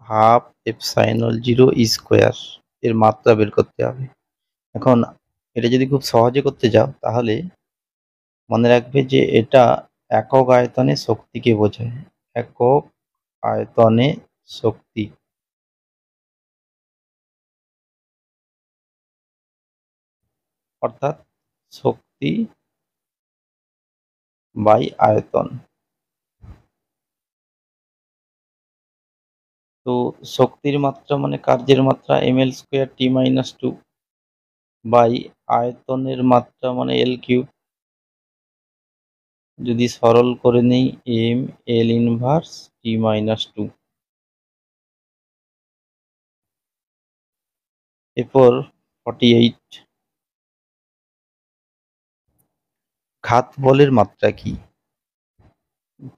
Half epsilon 0 square এর মাত্রা বের করতে হবে। এখন এটা যদি খুব সহজে করতে যাও তাহলে মনে রাখবে যে এটা একক আয়তনে শক্তিকে বোঝায়। একক আয়তনে শক্তি অর্থাৎ শক্তি বাই আয়তন। তো শক্তির মাত্রা মানে কার্যের মাত্রা mL²T-2 বাই আয়তনের মাত্রা মানে L³ যদি সরল করে নেই mL−T-2। এরপর 48 ঘাত বলের মাত্রা কি?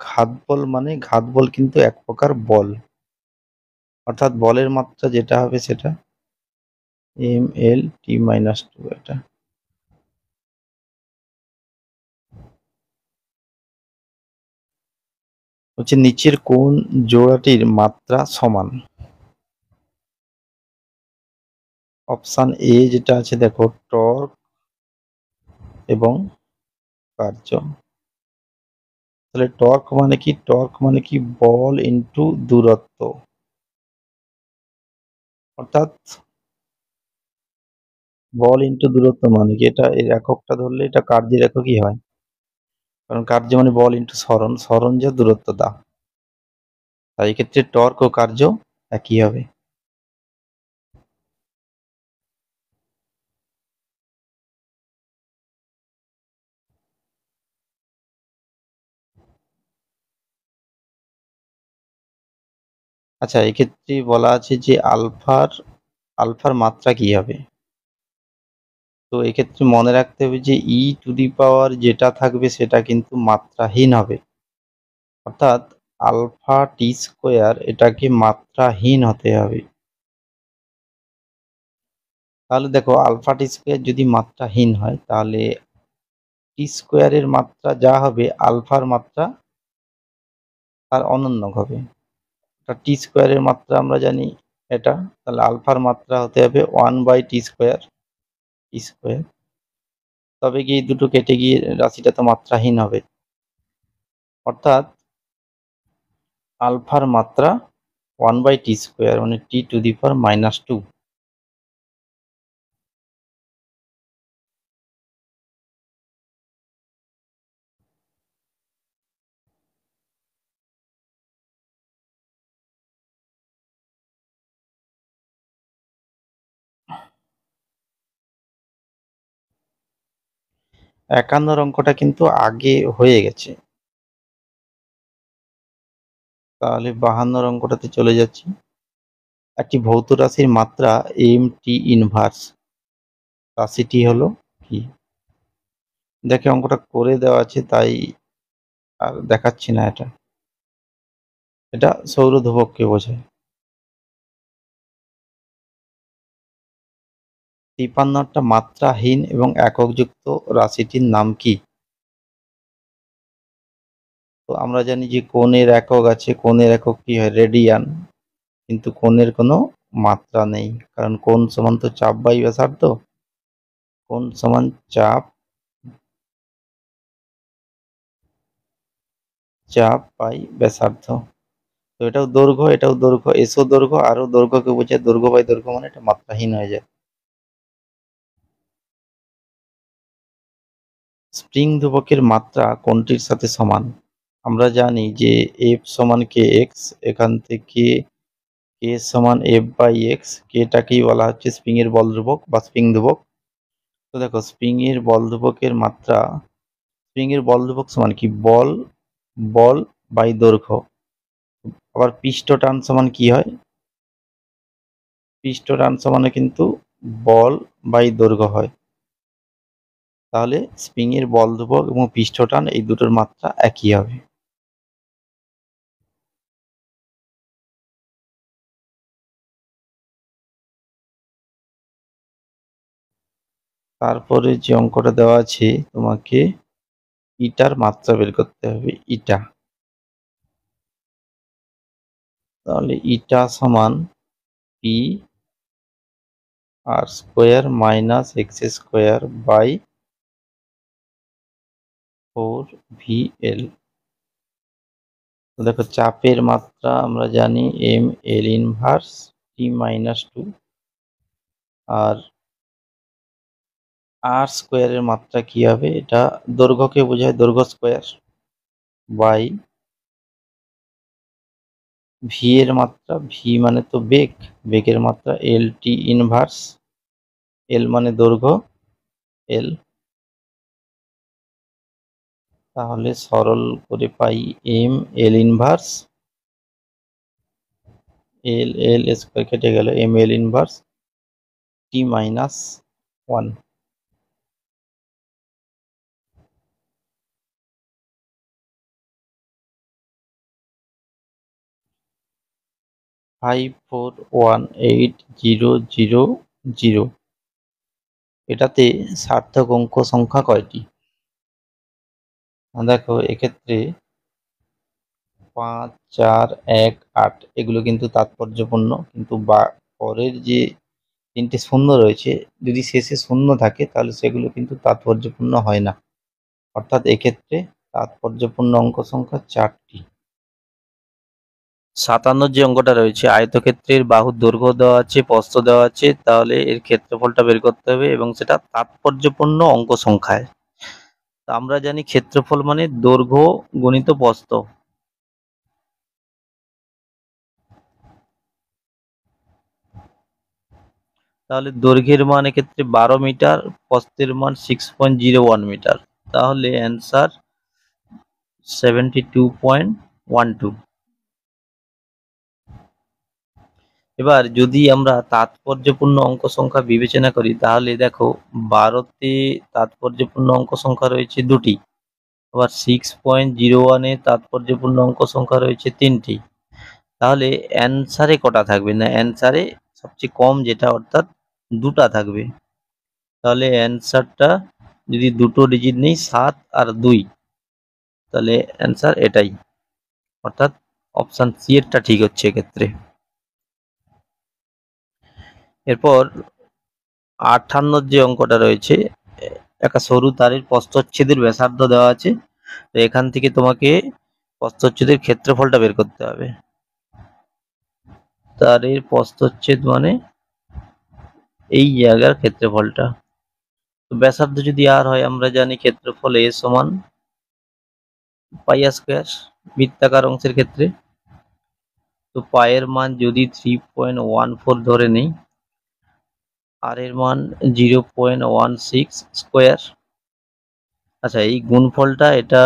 ঘাত বল মানে ঘাত বল কিন্তু এক প্রকার বল, অর্থাৎ বলের মাত্রা যেটা হবে সেটা mL_T-2 এটা। হচ্ছে নিচের কোন জোড়াটির মাত্রা সমান? অপশন এ যেটা আছে দেখো টর্ক এবং কার্য। তাহলে টর্ক মানে কি? টর্ক মানে কি বল ইনটু দূরত্ব, অর্থাৎ বল ইনটু দূরত্ব মানে কি এটা এর এককটা ধরলে এটা কার্যের এককই হয়, কারণ কার্য মানে বল ইনটু সরণ, সরণ যা দূরত্ব দা, তাই এক্ষেত্রে টর্ক ও কার্য একই হবে। আচ্ছা, এক্ষেত্রে বলা আছে যে আলফার মাত্রা কি হবে? তো এক্ষেত্রে মনে রাখতে হবে যে e⁻ যেটা থাকবে সেটা কিন্তু মাত্রাহীন হবে, অর্থাৎ আলফা টি স্কোয়ার এটাকে মাত্রাহীন হতে হবে। তাহলে দেখো আলফা টি স্কোয়ার যদি মাত্রাহীন হয় তাহলে টি স্কোয়ারের মাত্রা যা হবে আলফার মাত্রা তার অনন্যক হবে। টি স্কোয়ারের মাত্রা আমরা জানি এটা, তাহলে আলফার মাত্রা হতে হবে 1/t², তবে গিয়ে দুটো কেটে গিয়ে রাশিটা তো মাত্রাহীন হবে, অর্থাৎ আলফার মাত্রা 1/t² মানে t⁻²। একান্নর অঙ্কটা কিন্তু আগে হয়ে গেছে, তাহলে 52 অঙ্কটাতে চলে যাচ্ছি। একটি ভৌত রাশির মাত্রা mt ইনভার্স রাশিটি হলো কি? দেখে অঙ্কটা করে দেওয়া আছে তাই আর দেখাচ্ছি না। এটা সৌর ধ্রুবককে বোঝায়। 53টা মাত্রাহীন এবং এককযুক্ত রাশিটির নাম কি? তো আমরা জানি যে কোণের একক আছে, কোণের একক কি হয়? রেডিয়ান, কিন্তু কোণের কোনো মাত্রা নেই, কারণ কোণ সমান তো চাপ বাই ব্যাসার্ধ। কোণ সমান চাপ বাই ব্যাসার্ধ। তো এটাও দৈর্ঘ্য, এটাও দৈর্ঘ্য, এসও দৈর্ঘ্য আরও দৈর্ঘ্যকে বোঝায়, দৈর্ঘ্য বাই দৈর্ঘ্য মানে এটা মাত্রাহীন হয়ে যায়। স্প্রিং ধ্রুবকের মাত্রা কোনটির সাথে সমান? আমরা জানি যে এফ সমান কে এক্স, এখান থেকে কে সমান F/x, কেটাকেই বলা হচ্ছে স্প্রিং এর বল ধ্রুবক বা স্প্রিং ধ্রুবক। তো দেখো স্প্রিং এর বল ধ্রুবকের মাত্রা, স্প্রিং এর বল ধ্রুবক সমান কি? বল বাই দৈর্ঘ্য। আবার পৃষ্ঠ টান সমান কি হয়? পৃষ্ঠ টান সমানে কিন্তু বল বাই দৈর্ঘ্য হয়। তাহলে স্প্রিং এর বল ধ্রুবক এবং পৃষ্ঠ টান এই দুটোর মাত্রা একই হবে। তারপরে যে অঙ্কটা দেওয়া আছে তোমাকে ইটার মাত্রা বের করতে হবে। ইটা তাহলে ইটা সমান P R square minus X square by 4 VL। দেখো চাপের মাত্রা আমরা জানি ML ইনভার্স T-2, আর আর স্কোয়ারের মাত্রা কি হবে, এটা দৈর্ঘ্যকে বোঝায়, দৈর্ঘ্য স্কোয়ার বাই ভি এর মাত্রা, ভি মানে তো বেগ, বেগের মাত্রা LT ইনভার্স, এল মানে দৈর্ঘ্য, এল। তাহলে সরল করে পাই ML ইনভার্স, এল স্কোয়ার কেটে গেল, ML ইনভার্স T-1। 541800। এটাতে সার্থক অঙ্ক সংখ্যা কয়টি? দেখো এক্ষেত্রে 5, 4, 1, 8 এগুলো কিন্তু তাৎপর্যপূর্ণ, কিন্তু পরের যে 3টে শূন্য রয়েছে, যদি শেষে শূন্য থাকে তাহলে সেগুলো কিন্তু তাৎপর্যপূর্ণ হয় না। অর্থাৎ এক্ষেত্রে তাৎপর্যপূর্ণ অঙ্ক সংখ্যা 4টি। 57 যে অঙ্কটা রয়েছে, আয়তক্ষেত্রের বাহুর দৈর্ঘ্য দেওয়া আছে, প্রস্থ দেওয়া আছে, তাহলে এর ক্ষেত্রফলটা বের করতে হবে এবং সেটা তাৎপর্যপূর্ণ অঙ্ক সংখ্যায়। আমরা জানি ক্ষেত্রফল মানে দৈর্ঘ্য গুণিত প্রস্থ। তাহলে দৈর্ঘ্যের মান এক্ষেত্রে 12 মিটার, প্রস্থের মান 6.01 মিটার। তাহলে অ্যান্সার 72.12। এবার যদি আমরা তাৎপর্যপূর্ণ অঙ্ক সংখ্যা বিবেচনা করি, তাহলে দেখো 12তে তাৎপর্যপূর্ণ অঙ্ক সংখ্যা রয়েছে 2টি, আবার 6.01-এ তাৎপর্যপূর্ণ অঙ্ক সংখ্যা রয়েছে 3টি। তাহলে অ্যান্সারে কটা থাকবে? না, অ্যান্সারে সবচেয়ে কম যেটা, অর্থাৎ 2টা থাকবে। তাহলে অ্যান্সারটা যদি দুটো ডিজিট নেই, 7 আর 2, তাহলে অ্যান্সার এটাই, অর্থাৎ অপশন সি এরটা ঠিক হচ্ছে এক্ষেত্রে। এরপর 58 যে অঙ্কটা রয়েছে, একটা সরু তারের প্রস্থচ্ছেদের ব্যাসার্ধ দেওয়া আছে, তো এখান থেকে তোমাকে প্রস্থচ্ছেদের ক্ষেত্রফলটা বের করতে হবে। তারের প্রস্থচ্ছেদ মানে এই জায়গার ক্ষেত্রফলটা। তো ব্যাসার্ধ যদি আর হয়, আমরা জানি ক্ষেত্রফল A সমান পাই আর স্কোয়ার বৃত্তাকার অংশের ক্ষেত্রে। তো পায়ের মান যদি 3.14 ধরে নেই, আর এর মান 0.16 স্কোয়ার। আচ্ছা, এই গুণফলটা এটা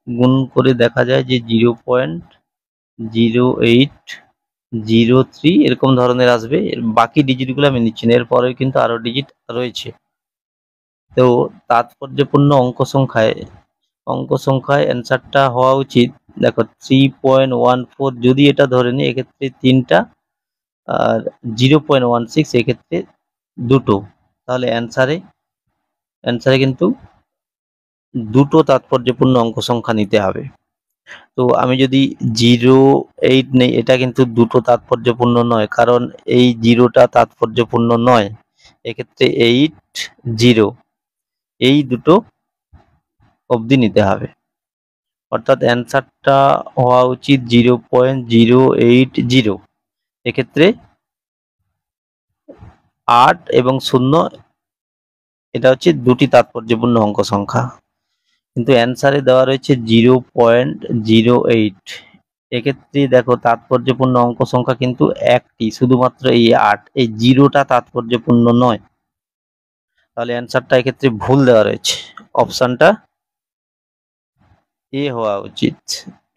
গুণ করে দেখা যায় যে 0.0803 এরকম ধরনের আসবে। এর বাকি ডিজিটগুলো আমি নিচ্ছি না, এরপরে কিন্তু আরো ডিজিট রয়েছে। তো তাৎপর্যপূর্ণ অঙ্ক সংখ্যায় অ্যান্সারটা হওয়া উচিত, দেখো 3.14 যদি এটা ধরে নিই, এক্ষেত্রে 3টা, আর 0.16 এক্ষেত্রে 2টো। তাহলে অ্যান্সারে কিন্তু 2টো তাৎপর্যপূর্ণ অঙ্ক সংখ্যা নিতে হবে। তো আমি যদি 0.8 নেই, এটা কিন্তু 2টো তাৎপর্যপূর্ণ নয়, কারণ এই 0টা তাৎপর্যপূর্ণ নয়। এক্ষেত্রে 8, 0 এই দুটো অবধি নিতে হবে, অর্থাৎ অ্যান্সারটা হওয়া উচিত 0.080। এক্ষেত্রে 8 এবং 0 এটা হচ্ছে 2টি তাৎপর্যপূর্ণ অঙ্ক সংখ্যা, কিন্তু অ্যান্সারে দেওয়া রয়েছে 0.08। এক্ষেত্রে দেখো তাৎপর্যপূর্ণ অঙ্ক সংখ্যা কিন্তু একটি, শুধুমাত্র এই 8, এই 0টা তাৎপর্যপূর্ণ নয়। তাহলে অ্যান্সারটা এক্ষেত্রে ভুল দেওয়া রয়েছে, অপশনটা এ হওয়া উচিত।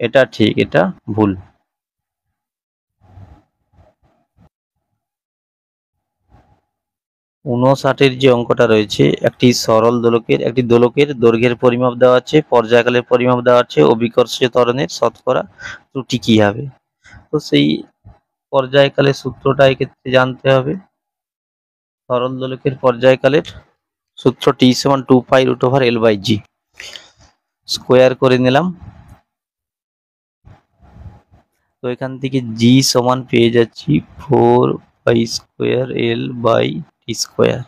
এটা ঠিক, এটা ভুল। 59 যে অঙ্কটা রয়েছে, একটি দোলকের দৈর্ঘ্যের পরিমাপ দেওয়া আছে, পর্যায়কালের পরিমাপ দেওয়া আছে, অভিকর্ষীয় ত্বরণের শতকরা ত্রুটি কি হবে? তো সেই পর্যায়কালের সূত্রটা এক্ষেত্রে জানতে হবে। সরল দোলকের পর্যায়কালের সূত্র T সমান 2π√L/g। স্কোয়ার করে নিলাম, তো এখান থেকে জি সমান পেয়ে যাচ্ছি 4 pi square L by T square.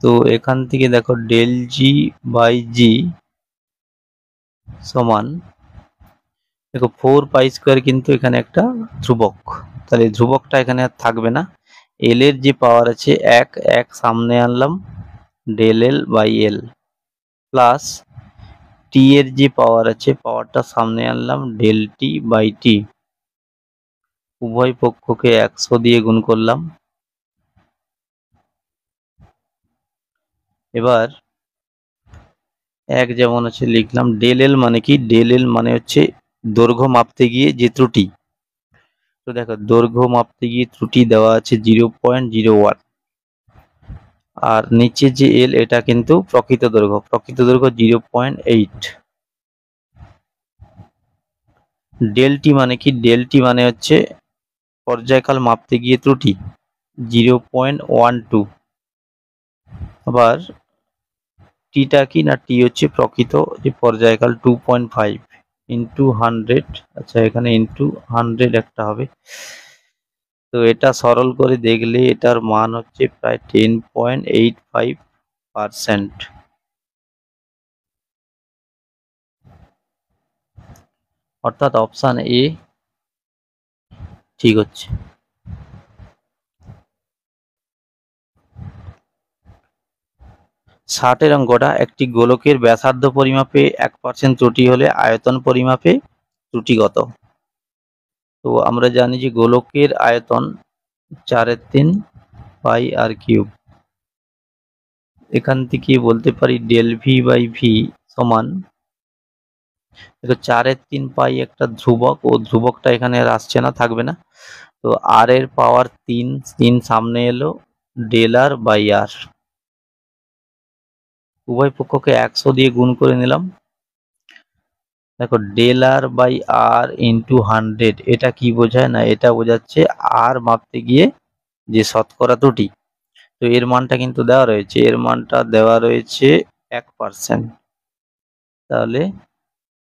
তো এখান থেকে দেখো ডেল জি বাই জি সমান দেখো 4 পাই স্কোয়ার, কিন্তু এখানে একটা ধ্রুবক, তাহলে ধ্রুবকটা এখানে আর থাকবে না। এল এর যে পাওয়ার আছে এক, এক সামনে আনলাম del L by L, plus T এর যে পাওয়ার আছে পাওয়ারটা সামনে আনলাম ডেল টি বাই টি, উভয় পক্ষকে 100 দিয়ে গুণ করলাম। এবার এক যেমন আছে লিখলাম। ডেল এল মানে কি? ডেল এল মানে হচ্ছে দৈর্ঘ্য মাপতে গিয়ে যে ত্রুটি। তো দেখো দৈর্ঘ্য মাপতে গিয়ে ত্রুটি দেওয়া আছে 0.01, আর নিচে যে এল এটা কিন্তু প্রকৃত দৈর্ঘ্য, প্রকৃত দৈর্ঘ্য 0.8। ডেল টি মানে কি? ডেল টি মানে হচ্ছে পর্যায়কাল মাপতে গিয়ে ত্রুটি 0.12। আবার টিটা কি না? টি হচ্ছে প্রকৃত যে পর্যায়কাল 2.5 ইন্টু 100। আচ্ছা এখানে ইন্টু 100 একটা হবে। তো এটা সরল করে দেখলে এটার মান হচ্ছে প্রায় 10.85%। অর্থাৎ অপশান এ ঠিক হচ্ছে। 60 অঙ্কটা, একটি গোলকের ব্যাসার্ধ পরিমাপে 1% ত্রুটি হলে আয়তন পরিমাপে ত্রুটি কত? তো আমরা জানি যে গোলকের আয়তন 4/3 পাই আর কিউব। এখান থেকে বলতে পারি ডেল ভি বাই ভি সমান, দেখো 4/3 পাই একটা ধ্রুবক, ও ধ্রুবকটা এখানে আর আসছে না, থাকবে না। তো আর এর পাওয়ার 3, 3 সামনে এলো ডেল আর বাই আর, উভয় পক্ষকে 100 দিয়ে গুণ করে নিলাম। দেখো del R by R into 100, এটা কি বোঝায়? না এটা বোঝাচ্ছে আর মাপতে গিয়ে যে শতকরা ত্রুটি। তো এর মানটা কিন্তু দেওয়া রয়েছে, এর মানটা দেওয়া রয়েছে 1%, তাহলে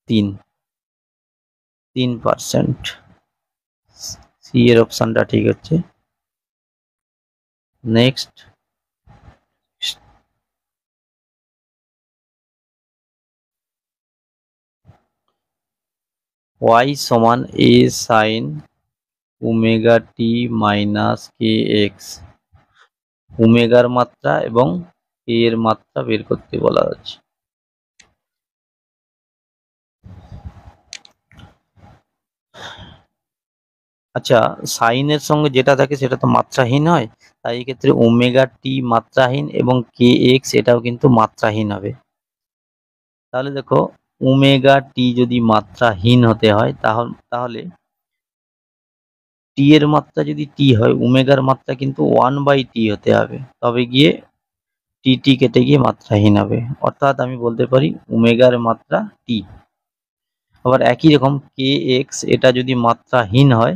3%। সি এর অপশনটা ঠিক হচ্ছে। নেক্সট, y সমান a sine omega T minus K X. ওমেগার মাত্রা এবং কে এর মাত্রা বের করতে বলা হচ্ছে। আচ্ছা, সাইনের সঙ্গে যেটা থাকে সেটা তো মাত্রাহীন হয়, তাই এক্ষেত্রে ওমেগা টি মাত্রাহীন এবং কে এক্স এটাও কিন্তু মাত্রাহীন হবে। তাহলে দেখো ওমেগা টি যদি মাত্রাহীন হতে হয় তাহলে টি এর মাত্রা যদি টি হয়, ওমেগার মাত্রা কিন্তু 1/t হতে হবে, তবে গিয়ে টি কেটে গিয়ে মাত্রাহীন হবে। অর্থাৎ আমি বলতে পারি ওমেগার মাত্রা টি। আবার একই রকম কে এক্স, এটা যদি মাত্রাহীন হয়,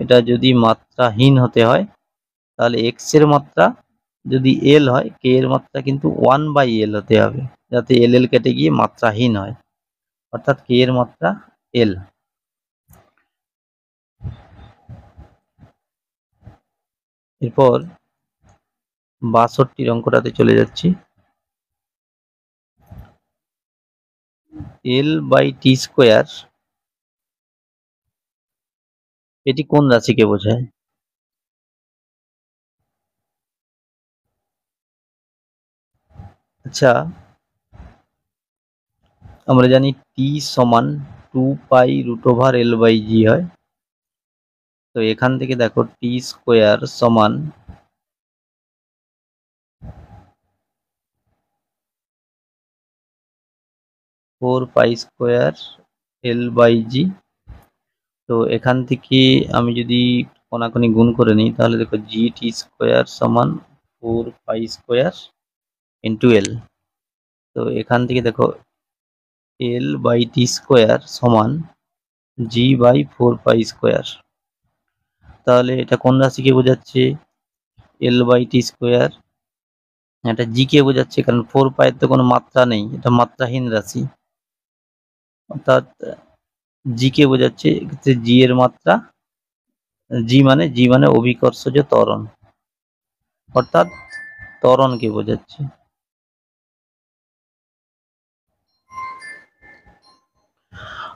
এটা যদি মাত্রাহীন হতে হয় তাহলে এক্স এর মাত্রা যদি এল হয়, কে এর মাত্রা কিন্তু 1/l হতে হবে, যাতে এল কেটে গিয়ে মাত্রাহীন হয়, অর্থাৎ কে এর মাত্রা এল। এরপর 62 অঙ্কটাতে চলে যাচ্ছি। এল বাই টি স্কোয়ার এটি কোন রাশিকে বোঝায়? আচ্ছা, আমরা জানি টি সমান 2 পাই√l/g হয়। তো এখান থেকে দেখো টি স্কোয়ার সমান 4 পাই স্কোয়ার l/g। তো এখান থেকে আমি যদি কোনাকুনি গুণ করে নিই তাহলে দেখো জি টি স্কোয়ার সমান 4 পাই স্কোয়ার ইন্টু এল। তো এখান থেকে দেখো এল বাই টি স্কোয়ার সমান জি বাই 4 পাই স্কোয়ার। তাহলে এটা কোন রাশিকে বোঝাচ্ছে? L by T square. এটা জি কে বোঝাচ্ছে, কারণ 4 পায়ের তো কোনো মাত্রা নেই, এটা মাত্রাহীন রাশি। অর্থাৎ জি কে বোঝাচ্ছে, এক্ষেত্রে জি এর মাত্রা, জি মানে অভিকর্ষজ ত্বরণ, অর্থাৎ ত্বরণকে বোঝাচ্ছে।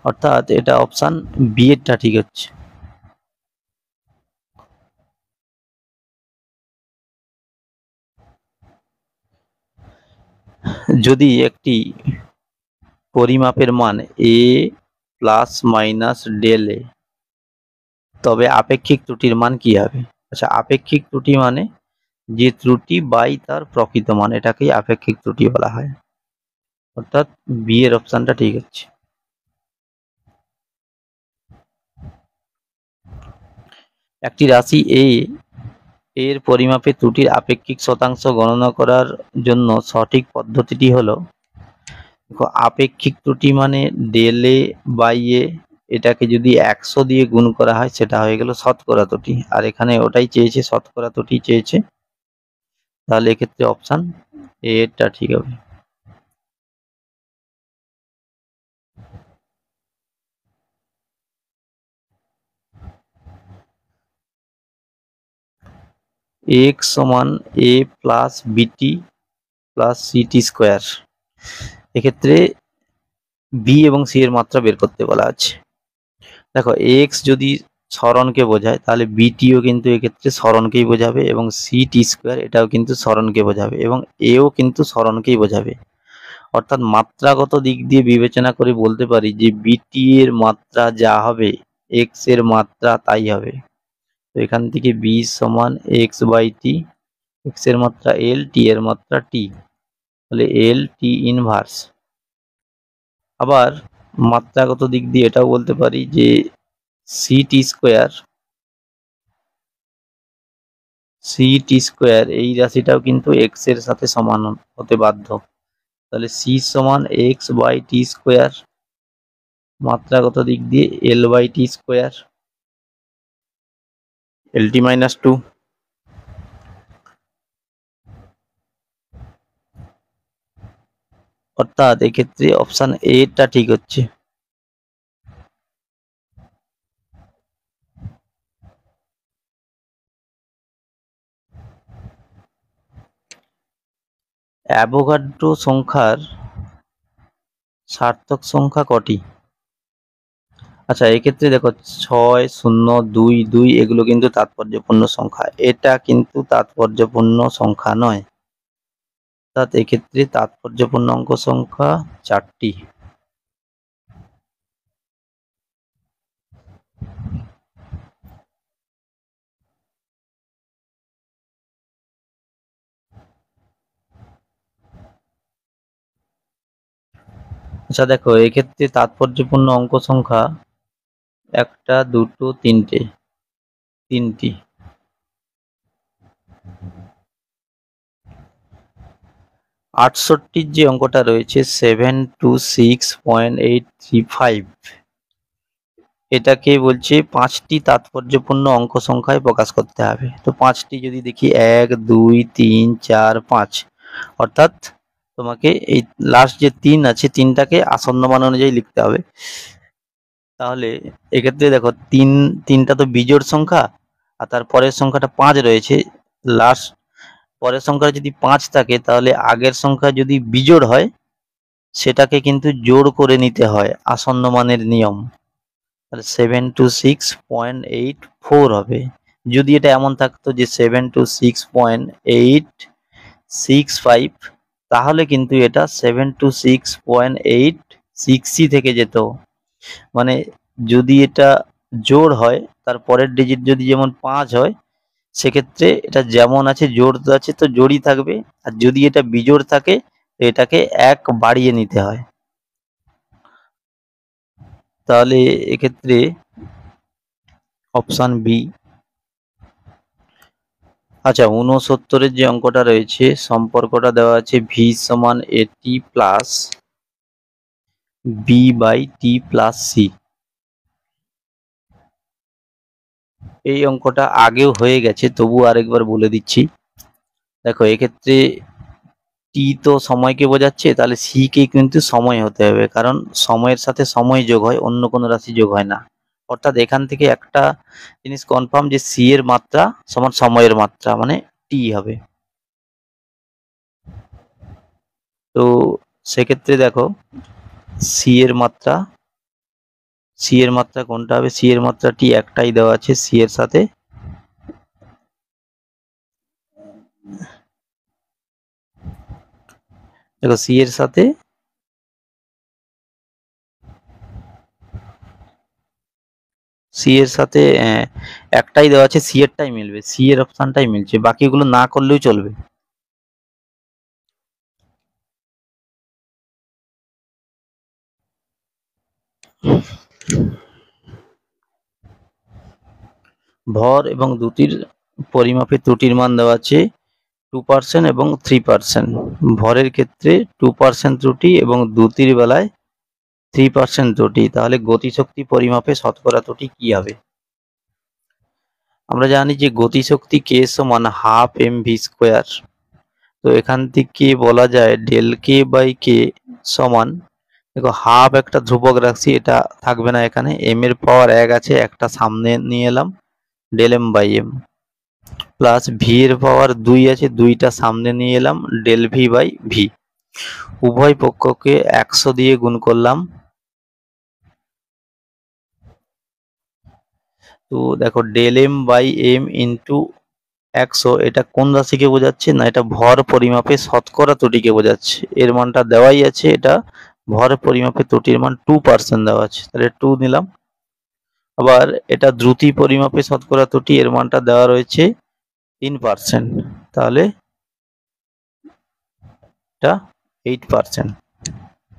অর্থাৎ এটা অপশন বি এরটা ঠিক হচ্ছে। যদি একটি পরিমাপের মান এ প্লাস মাইনাস ডেল এ, তবে আপেক্ষিক ত্রুটির মান কি হবে? আচ্ছা, আপেক্ষিক ত্রুটি মানে যে ত্রুটি বাই তার প্রকৃত মান, এটাকেই আপেক্ষিক ত্রুটি বলা হয়। অর্থাৎ বি এর অপশনটা ঠিক হচ্ছে। একটি রাশি এ এর পরিমাপে ত্রুটির আপেক্ষিক শতাংশ গণনা করার জন্য সঠিক পদ্ধতিটি হলো, দেখো আপেক্ষিক ত্রুটি মানে ডেল এ বাই এ, এটাকে যদি 100 দিয়ে গুণ করা হয় সেটা হয়ে গেল শতকরা ত্রুটি, আর এখানে ওটাই চেয়েছে, শতকরা ত্রুটি চেয়েছে, তাহলে এক্ষেত্রে অপশন এ এরটা ঠিক হবে। এক্স সমান এ প্লাস বিটি প্লাস সিটি স্কোয়ার, এক্ষেত্রে বি এবং সি এর মাত্রা বের করতে বলা আছে। দেখো এক্স যদি সরণকে বোঝায় তাহলে বিটিও কিন্তু এক্ষেত্রে সরণকেই বোঝাবে, এবং সি টি স্কোয়ার এটাও কিন্তু সরণকে বোঝাবে, এবং এও কিন্তু সরণকেই বোঝাবে। অর্থাৎ মাত্রাগত দিক দিয়ে বিবেচনা করে বলতে পারি যে বিটি এর মাত্রা যা হবে এক্স এর মাত্রা তাই হবে। তো এখান থেকে বি সমান এক্স বাই টি, এক্স এর মাত্রা এল, টি এর মাত্রা টি, তাহলে এল টি ইনভার্স। আবার মাত্রাগত দিক দিয়ে এটাও বলতে পারি যে সি টি স্কোয়ার এই রাশিটাও কিন্তু এক্স এর সাথে সমান হতে বাধ্য, তাহলে সি সমান এক্স বাই টি স্কোয়ার, মাত্রাগত দিক দিয়ে L by T square, L T minus two. অর্থাৎ এক্ষেত্রে অপশন এ-টা ঠিক হচ্ছে। অ্যাভোগাড্রো সংখ্যার সার্থক সংখ্যা কটি? আচ্ছা, এক্ষেত্রে দেখো 6, 0, 2, 2 এগুলো কিন্তু তাৎপর্যপূর্ণ সংখ্যা, এটা কিন্তু তাৎপর্যপূর্ণ সংখ্যা নয়। অর্থাৎ এক্ষেত্রে তাৎপর্যপূর্ণ অঙ্ক সংখ্যা 4টি। আচ্ছা দেখো, এক্ষেত্রে তাৎপর্যপূর্ণ অঙ্ক সংখ্যা 1টা, 2টো, 3টে, 3টি। 68 যে অঙ্কটা রয়েছে 726.835, এটাকে বলছে 5টি তাৎপর্যপূর্ণ অঙ্ক সংখ্যায় প্রকাশ করতে হবে। তো 5টি যদি দেখি 1, 2, 3, 4, 5, অর্থাৎ তোমাকে এই লাস্ট যে 3 আছে 3টাকে আসন্ন মান অনুযায়ী লিখতে হবে। তাহলে এক্ষেত্রে দেখো 3টা তো বিজোড় সংখ্যা, আর তার পরের সংখ্যাটা 5 রয়েছে, লাস্ট পরের সংখ্যা যদি 5 থাকে তাহলে আগের সংখ্যা যদি বিজোড় হয় সেটাকে কিন্তু জোড় করে নিতে হয়, আসন্ন মানের নিয়ম। তাহলে 726.84 হবে। যদি এটা এমন থাকতো যে 726.865, তাহলে কিন্তু এটা 726.860 থেকে যেত। মানে যদি এটা জোড় হয়, তার পরের ডিজিট যদি যেমন 5 হয়, সেক্ষেত্রে এটা যেমন আছে জোড় আছে তো জোড়ই থাকবে, আর যদি এটা বিজোড় থাকে এটাকে 1 বাড়িয়ে নিতে হয়। তাহলে এক্ষেত্রে অপশন বি। আচ্ছা, 69 যে অঙ্কটা রয়েছে সম্পর্কটা দেওয়া আছে ভি সমান A T plus B by T plus C. এই অঙ্কটা আগেও হয়ে গেছে, তবু আরেকবার বলে দিচ্ছি। দেখো এক্ষেত্রে টি তো সময়কে বোঝাচ্ছে, তাহলে সি কে কিন্তু সময় হতে হবে, কারণ সময়ের সাথে সময় যোগ হয়, অন্য কোনো রাশি যোগ হয় না। অর্থাৎ এখান থেকে একটা জিনিস কনফার্ম যে সি এর মাত্রা সমান সময়ের মাত্রা, মানে টি হবে। তো সেক্ষেত্রে দেখো সি এর মাত্রা কোনটা হবে? সি এর মাত্রা টি একটাই দেওয়া আছে সি এর সাথে, দেখো সি এর সাথে একটাই দেওয়া আছে, সি এরটাই মিলবে, সি এর অপশনটাই মিলছে, বাকিগুলো না করলেও চলবে। ভর এবং দ্যুতির পরিমাপে ত্রুটির মান দেওয়া আছে 2% এবং 3%। ভরের ক্ষেত্রে 2% ত্রুটি এবং দ্যুতির বেলায় 3% ত্রুটি, তাহলে গতিশক্তি পরিমাপে শতকরা ত্রুটি কি হবে? আমরা জানি যে গতিশক্তি কে সমান হাফ এম ভি স্কোয়ার। তো এখান থেকে বলা যায় ডেল কে বাই কে সমান, দেখো হাফ একটা ধ্রুবক রাশি, এটা থাকবে না এখানে, এম এর পাওয়ার 1 আছে, একটা সামনে নিয়ে এলাম, del M by M, plus V এর পাওয়ার 2 আছে, 2টা সামনে নিয়ে এলাম, ডেল ভি বাই ভি। উভয় পক্ষকে 100 দিয়ে গুণ করলাম। তো দেখো del M by M into 100, এটা কোন রাশিকে বোঝাচ্ছে? না, এটা ভর পরিমাপে শতকরা ত্রুটিকে বোঝাচ্ছে। এর মানটা দেওয়াই আছে, এটা ভর পরিমাপে ত্রুটির মান 2% দেওয়া আছে, তাহলে 2 নিলাম। আবার এটা দ্রুতি পরিমাপে শতকরা ত্রুটি, এর মানটা দেওয়া রয়েছে 3%, তাহলে এটা 8%।